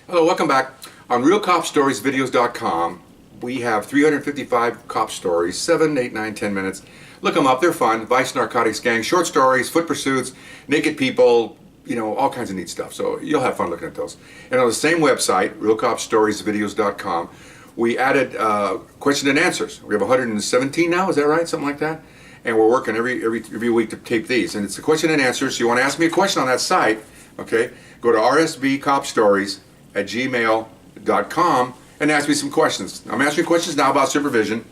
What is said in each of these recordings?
Hello, welcome back. On RealCopStoriesVideos.com, we have 355 cop stories, 7, 8, 9, 10 minutes. Look them up, they're fun. Vice Narcotics Gang, short stories, foot pursuits, naked people, you know, all kinds of neat stuff. So you'll have fun looking at those. And on the same website, RealCopStoriesVideos.com, we added question and answers. We have 117 now, is that right? Something like that? And we're working every week to tape these. And it's a question and answers. So you want to ask me a question on that site, okay? Go to rsvcopstories@gmail.com and ask me some questions. I'm answering questions now about supervision,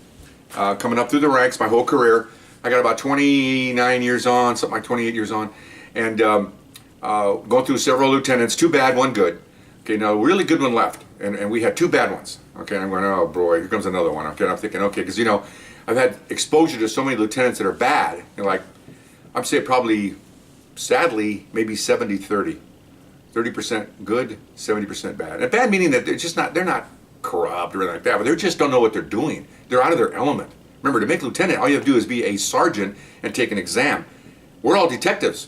coming up through the ranks my whole career. I got about 29 years on, something like 28 years on, and going through several lieutenants, 2 bad, 1 good. Okay, now a really good one left, and we had 2 bad ones. Okay, I'm going, oh boy, here comes another one. Okay, I'm thinking, okay, because you know, I've had exposure to so many lieutenants that are bad. You know, like, I'm saying probably, sadly, maybe 70-30. 30% good, 70% bad. And bad meaning that they're not corrupt or anything like that, but they just don't know what they're doing. They're out of their element. Remember, to make lieutenant, all you have to do is be a sergeant and take an exam. We're all detectives.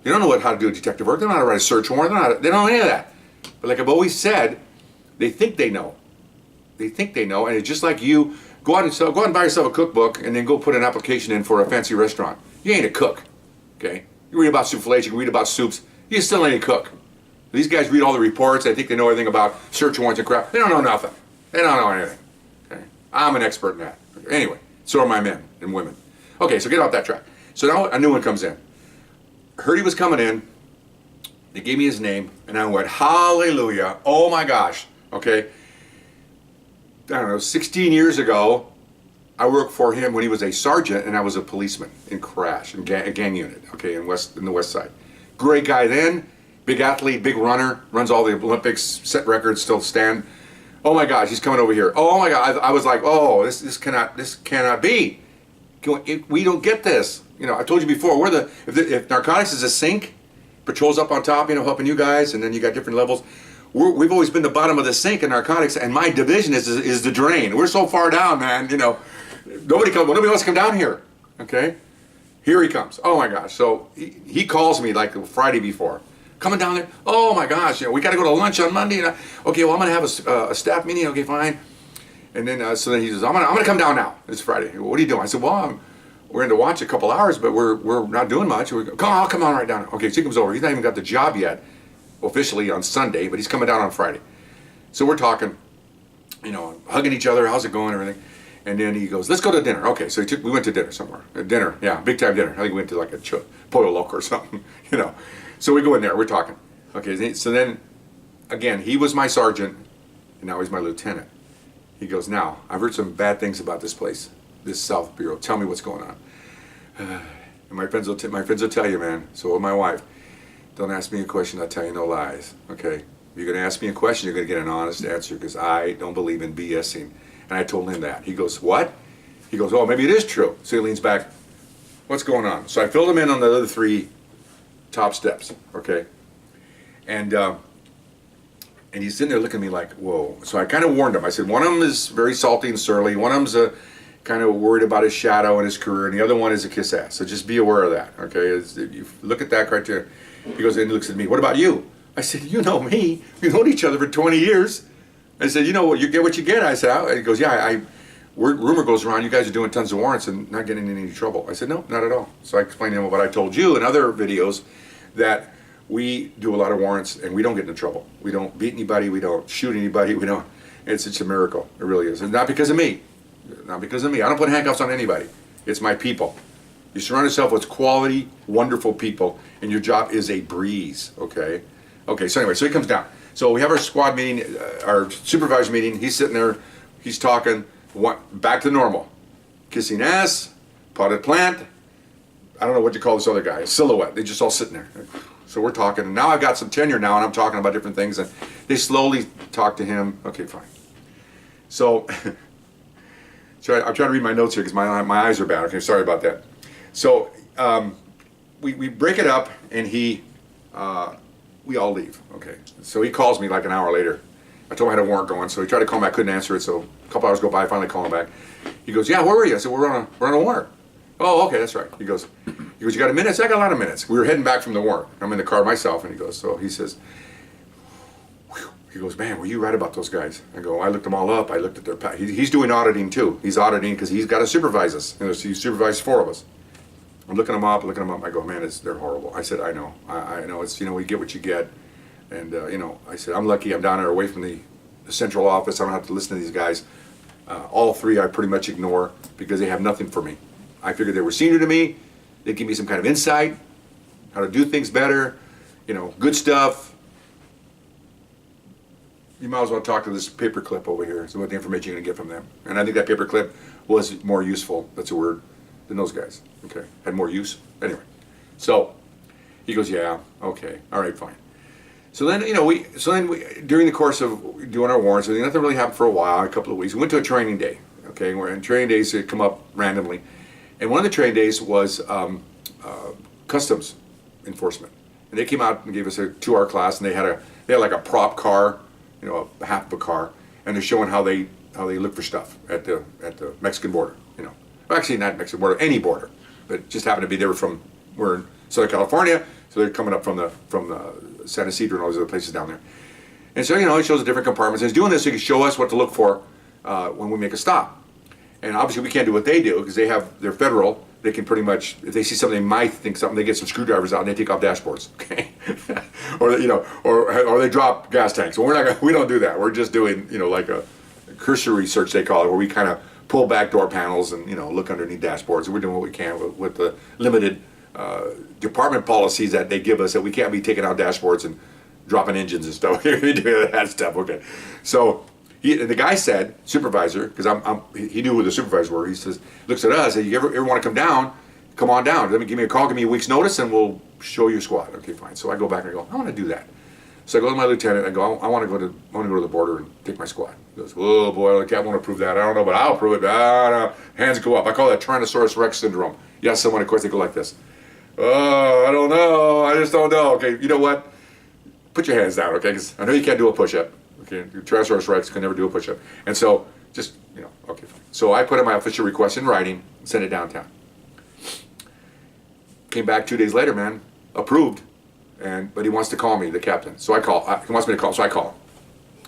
They don't know how to do detective work. They don't know how to write a search warrant. They don't know any of that. But like I've always said, they think they know. They think they know, and it's just like you go out and buy yourself a cookbook and then go put an application in for a fancy restaurant. You ain't a cook, okay? You read about soufflés, you can read about soups. You still ain't a cook. These guys read all the reports. They think they know everything about search warrants and crap. They don't know nothing. They don't know anything. Okay? I'm an expert in that. Okay. Anyway, so are my men and women. Okay, so get off that track. So now a new one comes in. Heard he was coming in. They gave me his name, and I went, hallelujah. Oh my gosh. Okay. I don't know, 16 years ago, I worked for him when he was a sergeant, and I was a policeman in Crash, in a gang unit, okay, in the West Side. Great guy then. Big athlete, big runner, runs all the Olympics, set records, still stand. Oh my gosh, he's coming over here. Oh my God, I was like, oh, this cannot be. We don't get this. You know, I told you before, if narcotics is a sink, patrols up on top, you know, helping you guys, and then you got different levels. We've always been the bottom of the sink in narcotics, and my division is the drain. We're so far down, man. You know, nobody wants to come down here. Okay, here he comes. Oh my gosh. So he calls me like Friday before. Coming down there, oh my gosh, you know, we got to go to lunch on Monday. Okay, well, I'm going to have a staff meeting. Okay, fine. And then, so then he says, I'm gonna come down now. It's Friday. What are you doing? I said, well, we're going to watch a couple hours, but we're not doing much. I'll come on right down. Okay, so he comes over. He's not even got the job yet, officially on Sunday, but he's coming down on Friday. So we're talking, you know, hugging each other. How's it going? Everything. And then he goes, let's go to dinner. Okay, so we went to dinner somewhere. Dinner, yeah, big time dinner. I think we went to like a Pollo Loco or something, you know. So we go in there, we're talking. Okay, so then, again, he was my sergeant, and now he's my lieutenant. He goes, now, I've heard some bad things about this place, this South Bureau. Tell me what's going on. And my friends will tell you, man. So will my wife. Don't ask me a question, I'll tell you no lies. Okay? If you're going to ask me a question, you're going to get an honest answer, because I don't believe in BSing. And I told him that. He goes, what? He goes, oh, maybe it is true. So he leans back. What's going on? So I filled him in on the other 3 top steps, okay? And he's sitting there looking at me like, whoa. So I kind of warned him. I said, one of them is very salty and surly. One of them's kind of worried about his shadow and his career, and the other one is a kiss ass. So just be aware of that, okay? If you look at that criteria. He goes and he looks at me. What about you? I said, you know me. We've known each other for 20 years. I said, you know what? You get what you get. I said, he goes, yeah. Rumor goes around you guys are doing tons of warrants and not getting in any trouble. I said, no, not at all. So I explained to him what I told you in other videos, that we do a lot of warrants and we don't get into trouble. We don't beat anybody. We don't shoot anybody. We don't. It's a miracle. It really is. And not because of me. Not because of me. I don't put handcuffs on anybody. It's my people. You surround yourself with quality, wonderful people, and your job is a breeze. Okay. Okay. So anyway, so he comes down. So we have our squad meeting, our supervisor meeting. He's sitting there. He's talking. Back to normal. Kissing ass. Potted plant. I don't know what you call this other guy, a silhouette. They're just all sitting there. So we're talking, and now I've got some tenure now, and I'm talking about different things, and they slowly talk to him. Okay, fine. So, I'm trying to read my notes here because my eyes are bad. Okay, sorry about that. So we break it up, and we all leave. Okay, so he calls me like an hour later. I told him I had a warrant going, so he tried to call me. I couldn't answer it, so a couple hours go by. I finally call him back. He goes, yeah, where were you? I said, we're on a warrant. Oh, okay, that's right. He goes, you got a minute? I said, I got a lot of minutes. We were heading back from the warrant. I'm in the car myself, and he says, He goes, man, were you right about those guys? I go, I looked them all up. I looked at their, he's doing auditing too. He's auditing because he's got to supervise us. You know, so he supervises 4 of us. I'm looking them up. I go, man, they're horrible. I said, I know. I know. It's, you know, we get what you get. And, you know, I said, I'm lucky I'm down there away from the central office. I don't have to listen to these guys. All 3 I pretty much ignore because they have nothing for me. I figured they were senior to me. They'd give me some kind of insight, how to do things better, you know, good stuff. You might as well talk to this paperclip over here. So what the information you're going to get from them. And I think that paperclip was more useful, that's a word, than those guys. Okay, had more use. Anyway, so he goes, yeah, okay, all right, fine. So then, you know, during the course of doing our warrants, nothing really happened for a while, a couple of weeks. We went to a training day, okay, and training days come up randomly. And one of the training days was customs enforcement. And they came out and gave us a 2-hour class, and they had like a prop car, you know, a half of a car, and they're showing how they look for stuff at the Mexican border, you know. Well, actually, not Mexican border, any border, but it just happened to be we're in Southern California, so they're coming up from the San Ysidro and all those other places down there. And so, you know, he shows the different compartments. And he's doing this so he can show us what to look for when we make a stop. And obviously, we can't do what they do because they're federal. They can pretty much, if they see something, they might think something, they get some screwdrivers out and they take off dashboards, okay? Or, you know, or they drop gas tanks. Well, we don't do that. We're just doing, you know, like a cursory search, they call it, where we kind of pull back door panels and, you know, look underneath dashboards. And we're doing what we can with the limited department policies that they give us, that we can't be taking out dashboards and dropping engines and stuff. We do that stuff, okay? So the guy said, supervisor, because he knew who the supervisors were. He says, looks at us, says, you ever want to come down? Come on down. Give me a call, give me a week's notice, and we'll show your squad. Okay, fine. So I go back and I go, I want to do that. So I go to my lieutenant. I go, I want to go to the border and take my squad. He goes, oh boy, the captain won't approve that. I don't know, but I'll approve it. No. Hands go up. I call that Tyrannosaurus Rex syndrome. You ask someone, of course, they go like this. Oh, I don't know. I just don't know. Okay, you know what? Put your hands down, okay? Because I know you can't do a push-up. Okay, Tyrannosaurus Rex can never do a push-up. And so, just, you know, okay, fine. So I put in my official request in writing, sent it downtown. Came back 2 days later, man, approved. But he wants to call me, the captain. So he wants me to call, so I call him.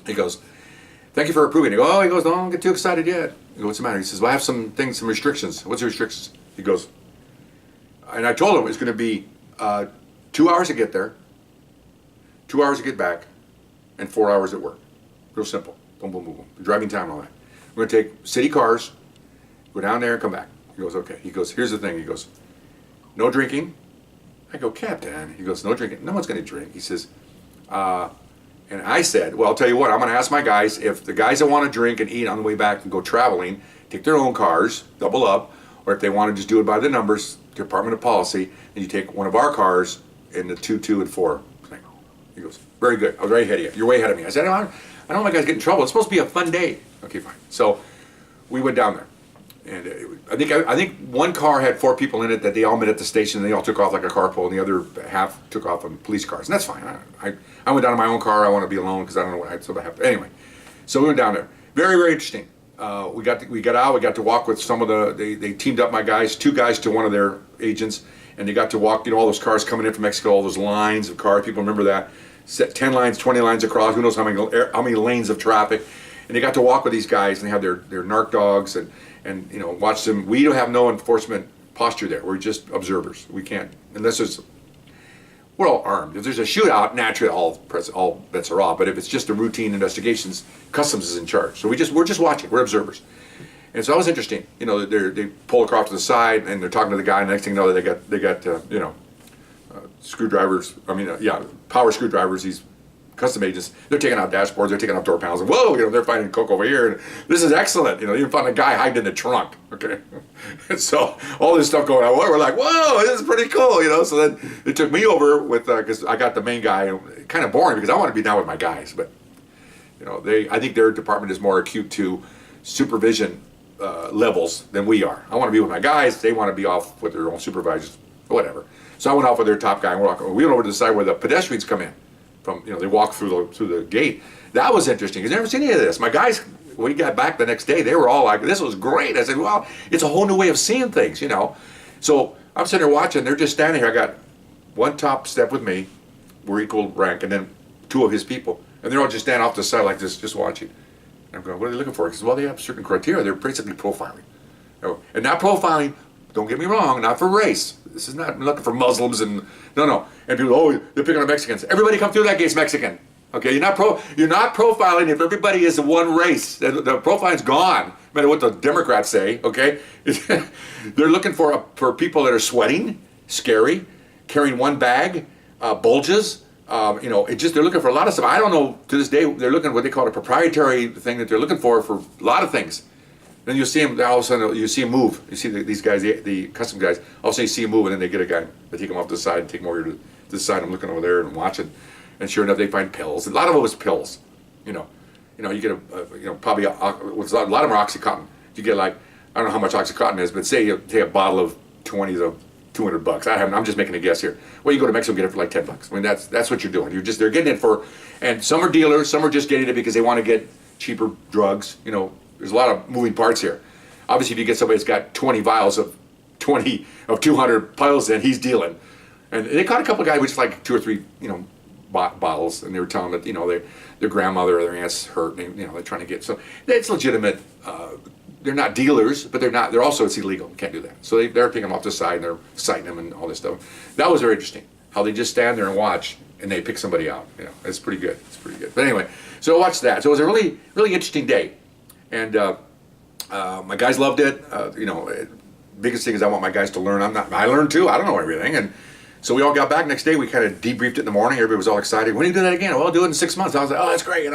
He goes, thank you for approving. He goes, don't get too excited yet. I go, what's the matter? He says, well, I have some restrictions. What's the restrictions? He goes, and I told him it's going to be 2 hours to get there, 2 hours to get back, and 4 hours at work. Real simple. Boom, boom, boom, boom. Driving time and all that. We're going to take city cars, go down there and come back. He goes, okay. He goes, here's the thing. He goes, no drinking. I go, Captain. He goes, no drinking. No one's going to drink. He says, and I said, well, I'll tell you what. I'm going to ask my guys, if the guys that want to drink and eat on the way back and go traveling, take their own cars, double up, or if they want to just do it by the numbers, Department of Policy, and you take one of our cars in the 2, 2, and 4 thing. He goes, very good. I was right ahead of you. You're way ahead of me. I said, I don't want my guys get in trouble. It's supposed to be a fun day. Okay, fine. So we went down there. And I think one car had 4 people in it that they all met at the station, and they all took off like a carpool, and the other half took off on police cars. And that's fine. I went down in my own car. I want to be alone because I don't know what I have to. Anyway, so we went down there. Very, very interesting. We got out. We got to walk with some of they teamed up my guys, 2 guys to one of their agents, and they got to walk, you know, all those cars coming in from Mexico, all those lines of cars. People remember that. Set 10 lines, 20 lines across. Who knows how many lanes of traffic. And they got to walk with these guys, and they have their narc dogs, and you know, watch them. We don't have no enforcement posture there. We're just observers. We can't, unless we're all armed. If there's a shootout, naturally all bets are off. But if it's just a routine investigations, Customs is in charge. So we're just watching. We're observers. And so that was interesting. You know, they pull across to the side and they're talking to the guy. And the next thing you know, they got you know, screwdrivers. I mean, power screwdrivers. These custom agents, they're taking out dashboards, they're taking out door panels, and whoa, you know, they're finding coke over here, and this is excellent. You know, you find a guy hiding in the trunk, okay? And so all this stuff going on, we're like, whoa, this is pretty cool, you know? So then they took me over with, because I got the main guy, kind of boring because I want to be down with my guys, but, you know, I think their department is more acute to supervision levels than we are. I want to be with my guys, they want to be off with their own supervisors, whatever. So I went off with their top guy, and we went over to the side where the pedestrians come in. From, you know, they walk through the gate. That was interesting because I never seen any of this. My guys, when we got back the next day, they were all like, "This was great." I said, "Well, it's a whole new way of seeing things," you know. So I'm sitting there watching. They're just standing here. I got one top step with me. We're equal rank, and then two of his people, and they're all just standing off to the side like this, just watching. And I'm going, what are they looking for? He says, well, they have certain criteria. They're basically profiling. And not profiling, don't get me wrong, not for race. This is not I'm looking for Muslims and no. And people, oh, they're picking on Mexicans. Everybody come through that gate's Mexican. Okay, you're not profiling if everybody is one race. The profiling's gone. No matter what the Democrats say. Okay, they're looking for people that are sweating, scary, carrying one bag, bulges. They're looking for a lot of stuff. I don't know to this day. They're looking at what they call a proprietary thing that they're looking for a lot of things. Then you'll see them. All of a sudden, you see them move. You see these guys, the custom guys. All of a sudden, you see them move, and then they get a guy. They take him off to the side and take him over to the side. I'm looking over there and watching. And sure enough, they find pills. A lot of it was pills. You get probably a lot of them are OxyContin. You get like, I don't know how much OxyContin is, but say a bottle of 20 to $200. I'm just making a guess here. Well, you go to Mexico and get it for like $10. I mean, that's what you're doing. They're getting it for, and some are dealers, some are just getting it because they want to get cheaper drugs. There's a lot of moving parts here. Obviously, if you get somebody that's got 20 vials of 200 pills, then he's dealing. And they caught a couple of guys with like 2 or 3, bottles, and they were telling that their grandmother or their aunt's hurt, and they're trying to get, so it's legitimate. They're not dealers, but they're also, it's illegal. You can't do that. So they're picking them off the side and they're citing them and all this stuff. That was very interesting. How they just stand there and watch and they pick somebody out. It's pretty good. It's pretty good. But anyway, so I watched that. So it was a really, really interesting day, and my guys loved it. Biggest thing is I want my guys to learn. I learned too. I don't know everything, and so we all got back next day. We kind of debriefed it in the morning. Everybody was all excited. When do you do that again? Well, I'll do it in 6 months. I was like, oh, that's great,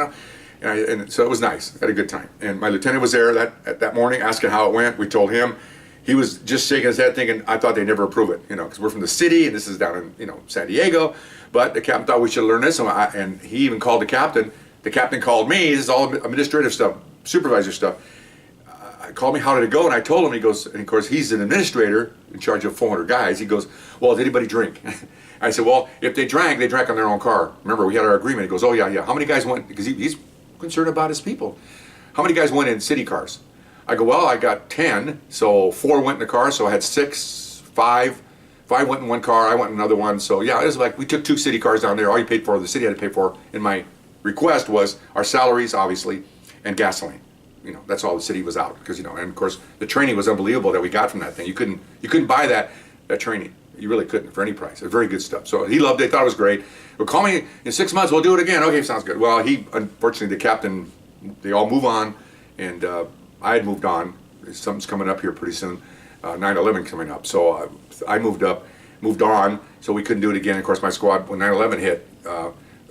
And so it was nice. I had a good time. And my lieutenant was there that morning asking how it went. We told him. He was just shaking his head thinking, I thought they'd never approve it, because we're from the city and this is down in, San Diego. But the captain thought we should learn this. And he even called the captain. The captain called me. This is all administrative stuff, supervisor stuff. Called me, how did it go? And I told him, he goes, and of course he's an administrator in charge of 400 guys. He goes, well, did anybody drink? I said, well, if they drank on their own car. Remember, we had our agreement. He goes, oh yeah. How many guys went? Because he's concerned about his people. How many guys went in city cars? I go, well, I got 10, so 4 went in the car, so I had 6, 5 went in one car, I went in another one. So yeah, it was like we took 2 city cars down there. All you paid for, the city had to pay for, in my request was our salaries, obviously, and gasoline. That's all the city was out, because and of course the training was unbelievable that we got from that thing. You couldn't buy that training. You really couldn't for any price. It was very good stuff. So he loved it. Thought it was great. Well, call me in 6 months. We'll do it again. Okay, sounds good. Well, unfortunately, the captain, they all move on, and I had moved on. Something's coming up here pretty soon. 9/11 coming up. So I moved on. So we couldn't do it again. Of course, my squad, when 9/11 hit,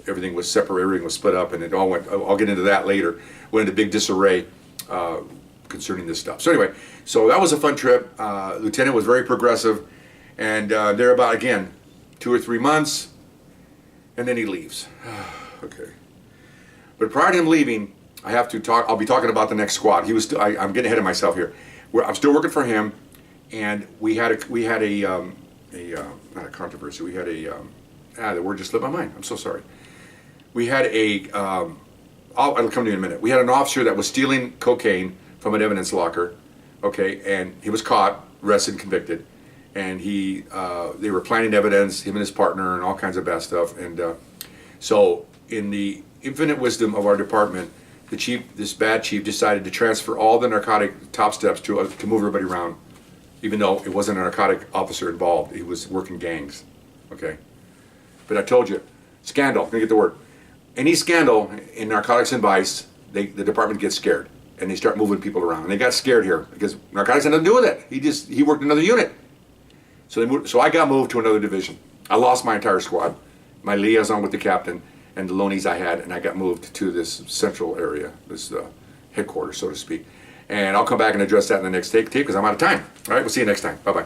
everything was separate. Everything was split up, and it all went. I'll get into that later. Went into big disarray concerning this stuff. So anyway, so that was a fun trip. Lieutenant was very progressive, and they're about, again, 2 or 3 months, and then he leaves. Okay. But prior to him leaving, I'll be talking about the next squad. I'm getting ahead of myself here. I'm still working for him, and we had a not a controversy. We had the word just slipped my mind. I'm so sorry. We had I'll come to you in a minute. We had an officer that was stealing cocaine from an evidence locker, okay, and he was caught, arrested, and convicted, and they were planting evidence, him and his partner, and all kinds of bad stuff, and so in the infinite wisdom of our department, this bad chief decided to transfer all the narcotic top steps to move everybody around, even though it wasn't a narcotic officer involved. He was working gangs, okay? But I told you, scandal, I'm gonna get the word. Any scandal in narcotics and vice, the department gets scared and they start moving people around. And they got scared here because narcotics had nothing to do with it. He worked in another unit. So I got moved to another division. I lost my entire squad, my liaison with the captain and the loanees I had, and I got moved to this central area, this headquarters, so to speak. And I'll come back and address that in the next tape because I'm out of time. All right, we'll see you next time. Bye-bye.